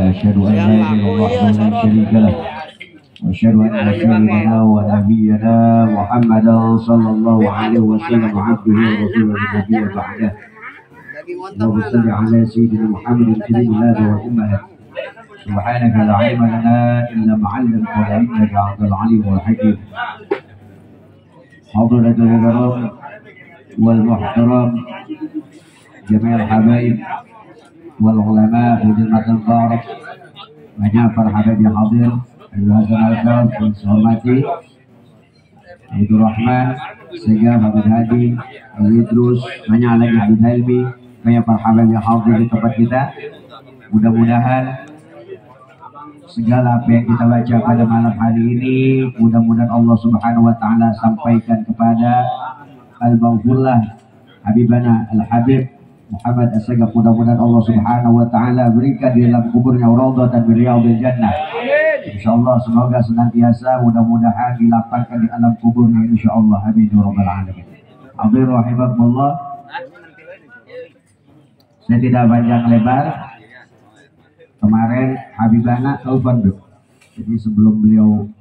أشهد أن لا إله إلا الله وحده لا شريك له وأشهد أن سيدنا ونبينا محمدا صلى الله عليه وسلم عبده ورسوله النبي بعده. اللهم صل على سيدنا محمد سيد الهدى والأمة. سبحانك لا علم لنا إلا ما علمتنا إنك أنت العليم الحكيم. حضرة الكرام والمحترم جميع الحبايب والعلماء في جنة المبارك. banyak para habaib yang hadir, yang hormati Abdul Rahman, Segaf, Abdul Hadi, Abdul Idrus, banyak lagi Abdul Helmi, banyak para habaib yang hadir di tempat kita. Mudah-mudahan segala apa yang kita baca pada malam hari ini, mudah-mudahan Allah Subhanahu wa taala sampaikan kepada al-Maghfurlah Habibana Al-Habib Muhammad As-Segaf. Mudah-mudahan Allah Subhanahu wa taala berikan di dalam kuburnya raudhatan min riyadil jannah. Insyaallah semoga senantiasa mudah-mudahan dilapangkan di alam kuburnya insyaallah. Amin ya rabbal alamin. Hadirin rahimakumullah. Saya tidak panjang lebar. Kemarin Habibana telepon tuh. Jadi sebelum beliau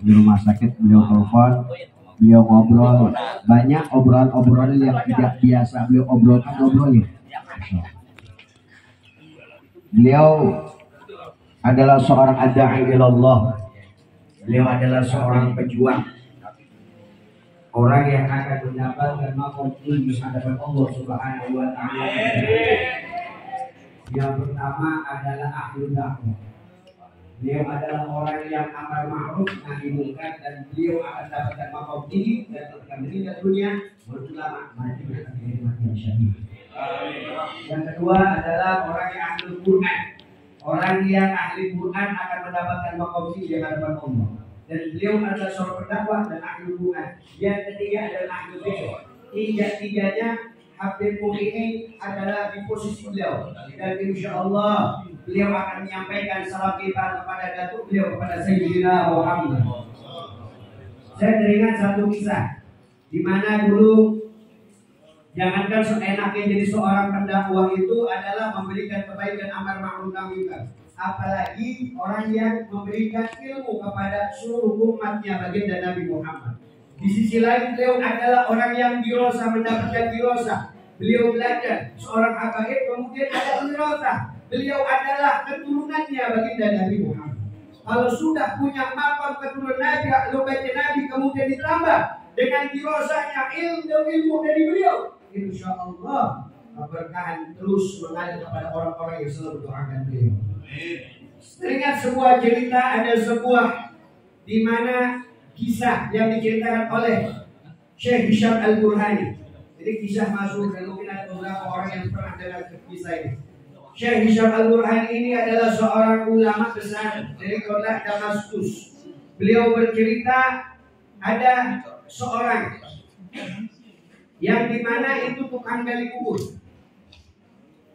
di rumah sakit beliau telepon, beliau ngobrol, banyak obrolan-obrolan yang tidak biasa beliau obrolin. Beliau adalah seorang ad-da'i ilallah. Beliau adalah seorang pejuang, orang yang akan mendapatkan maqam tinggi di hadapan Allah Subhanahu wa taala. Yang pertama adalah ahlu dakwah. Beliau adalah orang yang amar ma'ruf nahi munkar, dan beliau akan dapatkan maqam tinggi dan ketika meninggal dunia berulama mati dengan mati syahid. Yang kedua adalah orang yang ahli Quran. Orang yang ahli Quran akan mendapatkan maqam tinggi di hadapan Allah. Dan beliau adalah seorang pendakwah dan ahli Quran. Yang ketiga adalah ahli fikih. Tiga-tiganya Habib ini adalah di posisi beliau, dan insya Allah beliau akan menyampaikan salam kita kepada datuk beliau, kepada Sayyidina Muhammad. Saya teringat satu kisah di mana dulu jangankan seenaknya jadi seorang pendakwah itu adalah memberikan kebaikan, amar ma'ruf nahi munkar, apalagi orang yang memberikan ilmu kepada seluruh umatnya baginda Nabi Muhammad. Di sisi lain beliau adalah orang yang dirosa, mendapatkan dirosa. Beliau belajar seorang habaib, kemudian ada dirosa. Beliau adalah keturunannya baginda Nabi Muhammad. Kalau sudah punya maqam keturunan Nabi, ahlu bait Nabi, kemudian ditambah dengan dirosanya ilmu dari beliau, insya Allah keberkahan terus mengalir kepada orang-orang yang selalu doakan beliau. Teringat sebuah cerita, ada sebuah di mana kisah yang diceritakan oleh Syekh Hisham Al-Burhani. Jadi kisah masuk, dan mungkin ada beberapa orang yang pernah dengar kisah ini. Syekh Hisham Al-Burhani ini adalah seorang ulama besar dari kota Damaskus. Beliau bercerita ada seorang yang dimana itu tukang gali kubur.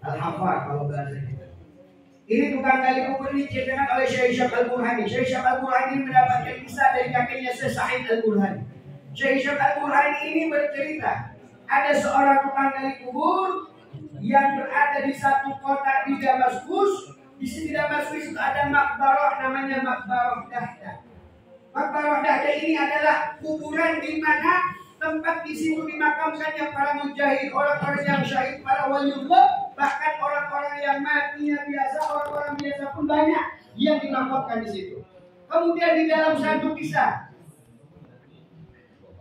Al-Hafar kalau bahasa kita. Ini tukang gali kubur ini diceritakan oleh Syekh Hisham Al-Burhani. Syekh Hisham Al-Burhani mendapatkan kisah dari kakeknya Syekh Sa'id Al-Burhani. Syekh Hisham Al-Burhani ini bercerita ada seorang tukang gali kubur yang berada di satu kota di Damaskus. Di sini Damaskus itu ada makbarah namanya Makbarah Dahdah. Makbarah Dahdah ini adalah kuburan di mana tempat di situ dimakamkannya para mujahid, orang-orang yang syahid, para waliullah, bahkan orang-orang yang matinya biasa, orang-orang biasa pun banyak yang dimakamkan di situ. Kemudian di dalam satu kisah,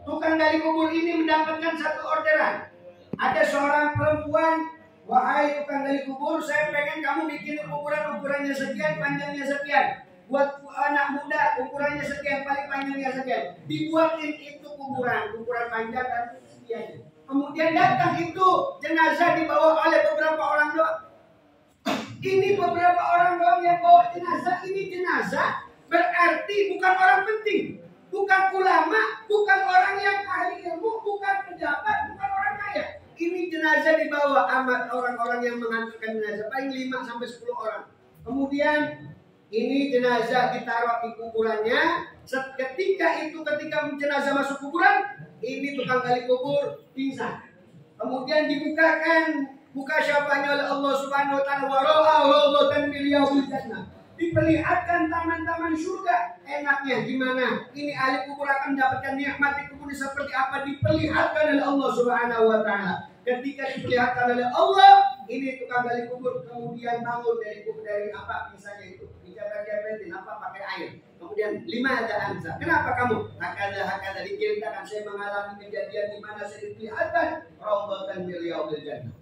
tukang gali kubur ini mendapatkan satu orderan. Ada seorang perempuan, wahai tukang gali kubur, saya pengen kamu bikin kuburan ukurannya sekian, panjangnya sekian. Buat anak muda ukurannya sekian, paling panjangnya sekian. Dibuatin itu ukuran panjang dan sekian. Kemudian datang itu jenazah dibawa oleh beberapa orang doang. Ini beberapa orang doang yang bawa jenazah. Ini jenazah berarti bukan orang penting, bukan ulama, bukan orang yang ahli ilmu, bukan pejabat, bukan orang kaya. Ini jenazah dibawa amat orang-orang yang mengantarkan jenazah, paling 5 sampai 10 orang. Kemudian ini jenazah ditaruh di kuburannya. Ketika jenazah masuk kuburan, ini tukang gali kubur pingsan. Kemudian dibukakan buka syafanya oleh Allah Subhanahu wa taala, wa ra'awdatan min riyadil jannah. Diperlihatkan taman-taman surga. Enaknya gimana? Ini ahli kubur akan mendapatkan nikmat di kubur seperti apa? Diperlihatkan oleh Allah Subhanahu wa taala. Ketika diperlihatkan oleh Allah, ini tukang gali kubur kemudian bangun dari kubur, dari apa misalnya itu, dijabat-jabatin apa pakai air. Kemudian 5 ada ansa. Kenapa kamu? Hakada diceritakan saya mengalami kejadian di mana saya diperlihatkan raudhatan min riyadil jannah.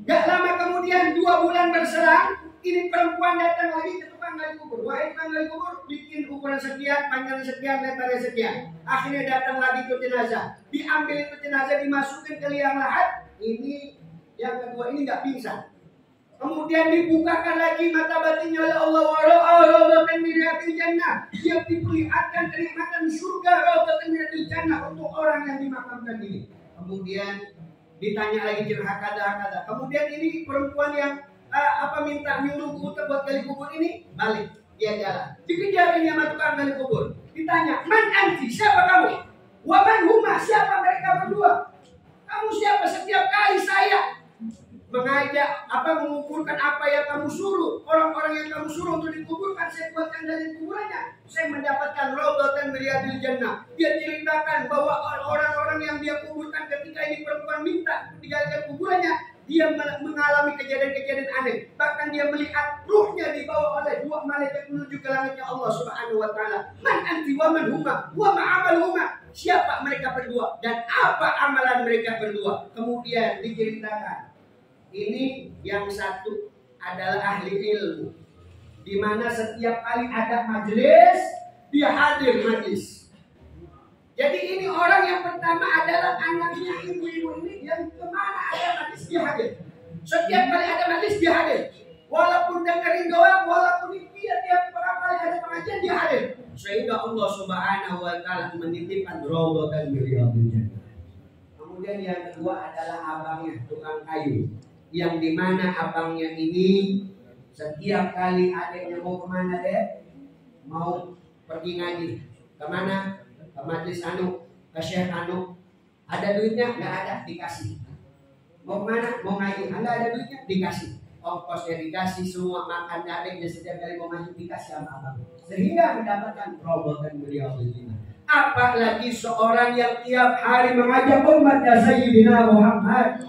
Gak lama kemudian 2 bulan berselang, ini perempuan datang lagi ke tukang gali kubur. Wahai tukang gali kubur, bikin ukuran sekian, panjang sekian, lebarnya sekian. Akhirnya datang lagi ke jenazah. Diambil itu jenazah, dimasukin ke liang lahat. Ini yang kedua ini nggak pingsan. Kemudian dibukakan lagi mata batinnya oleh Allah, wa ra'awdatan min riyadil jannah. Dia diperlihatkan kenikmatan surga, raudhatan min riyadil jannah untuk orang yang dimakamkan ini. Kemudian ditanya lagi hakada. Kemudian ini perempuan yang minta nyuruh putar buat gali kubur ini balik, dia jalan. Dikejar ini sama tukang gali kubur. Ditanya, man anti, siapa kamu? Wa man huma, siapa mereka berdua? Kamu siapa? Setiap kali saya mengajak mengukurkan apa yang kamu suruh, orang-orang yang kamu suruh untuk dikuburkan, saya buatkan dari kuburannya, saya mendapatkan raudhatan min riyadil jannah. Dia ceritakan bahwa orang-orang yang dia kuburkan ketika ini perempuan minta digali kuburannya, dia mengalami kejadian-kejadian aneh. Bahkan dia melihat ruhnya dibawa oleh 2 malaikat menuju ke langitnya Allah Subhanahu wa taala. Man anti wa man huma wa ma amaluhuma. Siapa mereka berdua dan apa amalan mereka berdua? Kemudian diceritakan, ini yang satu adalah ahli ilmu, di mana setiap kali ada majelis dia hadir majelis. Jadi ini orang yang pertama adalah anaknya ibu-ibu ini yang kemana ada majelis dia hadir. Setiap kali ada majelis dia hadir. Walaupun dengerin doang, walaupun dia tiap kali ada pengajian dia hadir. Sehingga Allah Subhanahu wa taala menitipkan raudhatan min riyadil jannah. Kemudian yang kedua adalah abangnya, tukang kayu. Yang dimana abangnya ini setiap kali adiknya mau kemana deh, mau pergi ngaji kemana, ke majlis ke syekh ada duitnya? Nggak ada, dikasih. Mau kemana? Mau ngaji, nggak ada duitnya, dikasih. Ongkosnya dikasih, semua makan adiknya setiap kali mau ngaji dikasih sama abang, sehingga mendapatkan raudhatan min riyadil jannah. Apalagi seorang yang tiap hari mengajak umatnya Sayyidina Muhammad,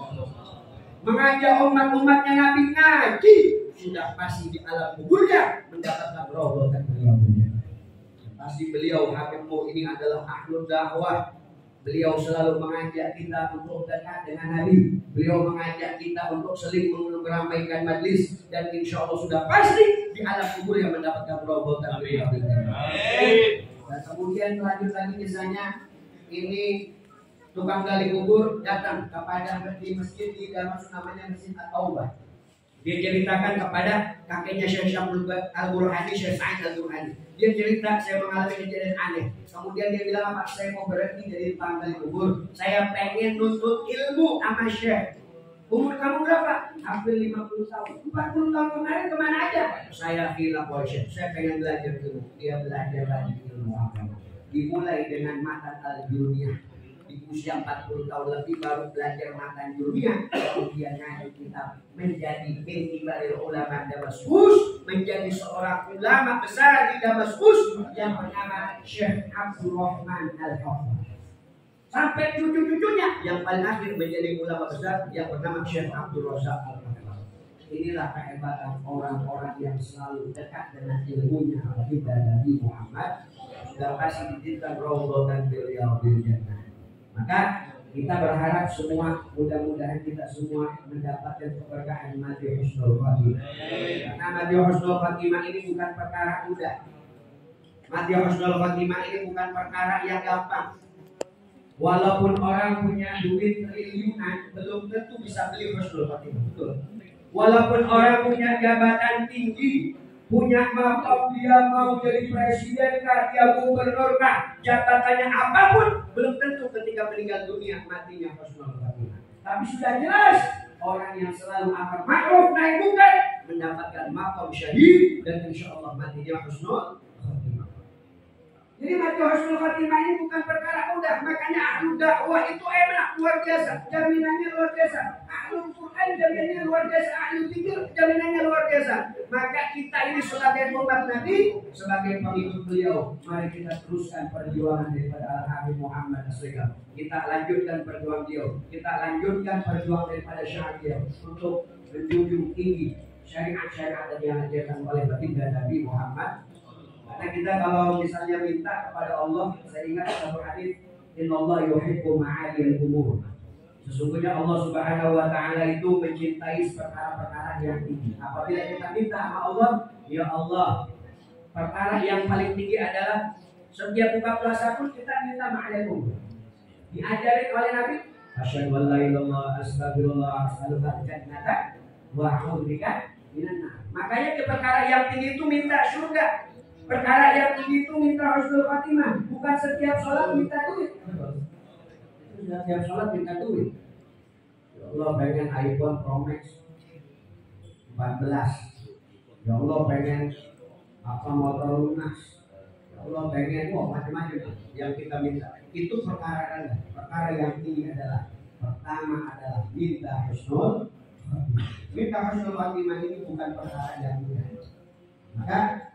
mengajak umat-umatnya Nabi ngaji, sudah pasti di alam kuburnya mendapatkan raudhatan min riyadil jannah. Pasti beliau Habibmu ini adalah ahlul dakwah. Beliau selalu mengajak kita untuk dekat dengan Nabi. Beliau mengajak kita untuk saling meramaikan majlis, dan insya Allah sudah pasti di alam kubur yang mendapatkan raudhatan min riyadil jannah. Dan kemudian lanjut lagi kisahnya, ini tukang gali kubur datang kepada di masjid di Damas, namanya Masjid At-Taubah. Dia ceritakan kepada kakeknya Syekh Syamsul Al-Burhani, Syekh Sa'id Al-Burhani. Dia cerita, saya mengalami kejadian aneh. Kemudian dia bilang, Pak, saya mau berhenti dari tukang gali kubur. Saya pengen nuntut ilmu sama Syekh. Umur kamu berapa? Hampir 50 tahun. 40 tahun kemarin kemana aja? Saya hilang, Syekh. Saya pengen belajar ilmu. Dia belajar lagi ilmu agama. Dimulai dengan matan al-jurmiyah. Di usia 40 tahun lebih baru belajar matan jurmiyah. Kemudian ngaji kitab, menjadi binti baril ulama Damaskus, menjadi seorang ulama besar di Damaskus yang bernama Syekh Abdul Rahman Al-Hafidh. Sampai cucu-cucunya yang paling akhir menjadi ulama besar yang bernama Syekh Abdul Razak Al-Hafidh. Inilah kehebatan orang-orang yang selalu dekat dengan ilmunya kita Nabi Muhammad. Sudah pasti dititipkan raudhatan min riyadil jannah. Maka kita berharap semua, mudah-mudahan kita semua mendapatkan keberkahan Mati Husnul Khatimah. Karena Mati Husnul Khatimah ini bukan perkara mudah. Mati Husnul Khatimah ini bukan perkara yang gampang. Walaupun orang punya duit triliunan, belum tentu bisa beli Husnul Khatimah. Betul. Walaupun orang punya jabatan tinggi, punya maqam, dia mau jadi presiden kah, dia gubernur kah, jabatannya apapun, belum tentu ketika meninggal dunia matinya husnul khatimah. Tapi sudah jelas orang yang selalu amar ma'ruf nahi munkar mendapatkan maqam syahid, dan insya Allah matinya husnul khatimah. Jadi mati husnul khatimah ini bukan perkara mudah. Makanya ahlu dakwah itu enak, luar biasa, jaminannya luar biasa. ahlul Quran jaminannya luar biasa, ahlul dzikir jaminannya luar biasa. Maka kita ini sebagai umat Nabi, sebagai pengikut beliau, mari kita teruskan perjuangan daripada Al-Habib Muhammad SAW. Kita lanjutkan perjuangan beliau, kita lanjutkan perjuangan daripada syariat beliau untuk menjunjung tinggi syariat-syariat yang diajarkan oleh baginda Nabi Muhammad. Karena kita kalau misalnya minta kepada Allah, saya ingat satu hadis, Innallaha yuhibbu ma'aliyal umur. Sesungguhnya Allah Subhanahu wa taala itu mencintai perkara-perkara yang tinggi. Apabila kita minta sama Allah, ya Allah, perkara yang paling tinggi adalah setiap buka puasa pun kita minta ma'aliyal umur. Diajarin oleh Nabi, asyhadu an la ilaha illallah astagfirullah as'aluka jannata wa a'udzubika minan nar. Makanya ke perkara yang tinggi itu minta surga. Perkara yang tinggi itu minta husnul khatimah, bukan setiap sholat minta duit. Setiap sholat minta duit. Ya Allah pengen iPhone Pro Max 14. Ya Allah pengen motor lunas. Ya Allah pengen macam-macam yang kita minta. Itu perkara yang tinggi adalah pertama adalah minta husnul khatimah. Minta husnul khatimah ini bukan perkara yang mudah. Maka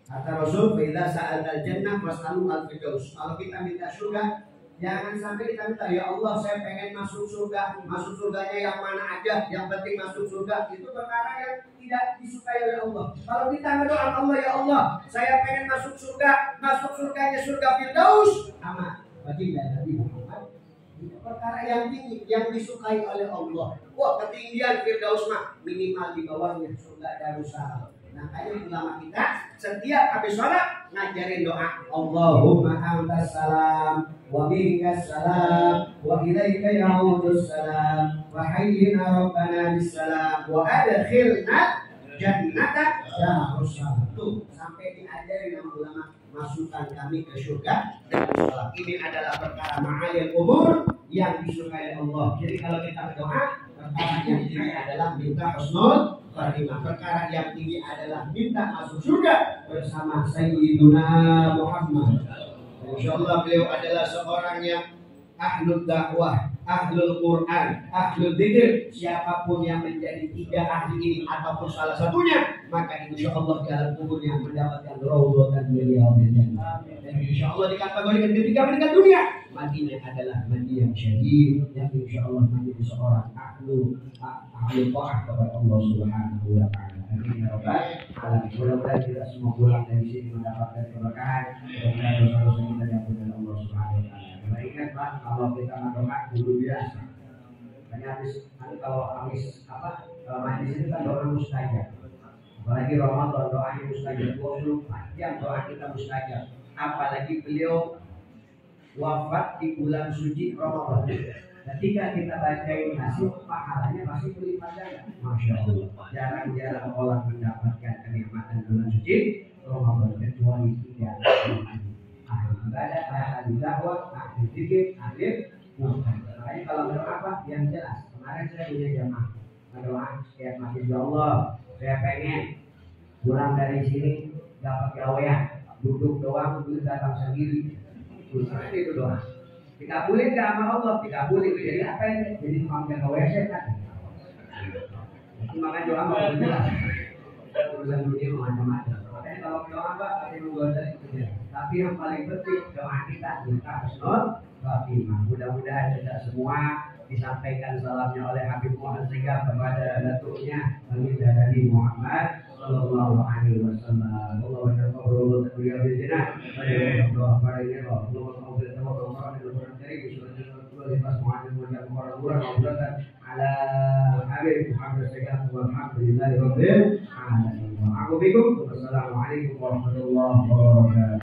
kata Rasul, "Bila sa'al al-jannah fas'alu al-firdaus." Kalau kita minta surga, jangan sampai kita minta, ya Allah saya pengen masuk surga. Masuk surganya yang mana aja, yang penting masuk surga. Itu perkara yang tidak disukai oleh Allah. Kalau kita berdoa, Allah ya Allah, saya pengen masuk surga. Masuk surganya surga firdaus. Aman. Baginda Nabi Muhammad. Itu perkara yang tinggi, yang disukai oleh Allah. Wah, ketinggian firdaus mah minimal di bawahnya surga Darussalam. Makanya ulama kita setiap habis sholat ngajarin doa, Allahumma antas salam wa minkas salam wa ilaika ya'udus salam wa hayyina rabbana bis salam wa adkhilna jannata Darussalam. Tuh sampai diajarin sama ulama, masukkan kami ke surga Darussalam. Ini adalah perkara ma'alil umur yang disukai Allah. Jadi kalau kita berdoa, perkara yang tinggi adalah minta husnul khatimah. Perkara yang tinggi adalah minta masuk surga bersama Sayyiduna Muhammad. Insyaallah beliau adalah seorang yang ahlul dakwah, ahlul Quran, ahlul dzikir. Siapapun yang menjadi tiga ahli ini ataupun salah satunya, maka insyaallah dalam kuburnya mendapatkan raudhatan beliau di jannah. Dan insyaallah dikategorikan ketiga meninggal dunia, matinya adalah mati yang syahid, yang insyaallah menjadi seorang ahlu ta'ah kepada Allah Subhanahu wa taala. Amin ya rabbal alamin. Mudah-mudahan kita semua pulang dari sini mendapatkan keberkahan dan dosa-dosa kita diampuni oleh Allah Subhanahu wa taala. Ingat Pak, kalau kita berdoa dulu biasa. Hanya kalau habis majlis ini kan doa mustajab. Apalagi Ramadan doanya mustajab 24 jam doa kita mustajab. Apalagi beliau wafat di bulan suci Ramadan. Ketika kita bacain hasil pahalanya pasti berlipat ganda. Masya Allah. Jarang-jarang orang mendapatkan kenikmatan bulan suci Ramadan kecuali tiga ahli ibadah, ahli dakwah, ahli dzikir, ahli Quran. Makanya kalau berdoa apa yang jelas. Kemarin saya punya jamaah berdoa setiap masjid, ya Allah, saya pengen pulang dari sini dapat gawean, duduk doang, duduk datang sendiri. Itu doa. Dikabulin gak sama Allah? Dikabulin. Jadi apa ini? Jadi tukang jaga WC kan? Itu makanya doa mau jelas. Urusan dunia macam-macam. Makanya kalau doa apa? Ada menggoda itu. Tapi yang paling penting doa kita minta husnul khatimah. Mudah-mudahan kita semua disampaikan salamnya oleh Habib Muhammad sehingga kepada datuknya baginda Nabi Muhammad sallallahu alaihi wasallam. Allahu akbar. Allahu Assalamualaikum warahmatullahi wabarakatuh.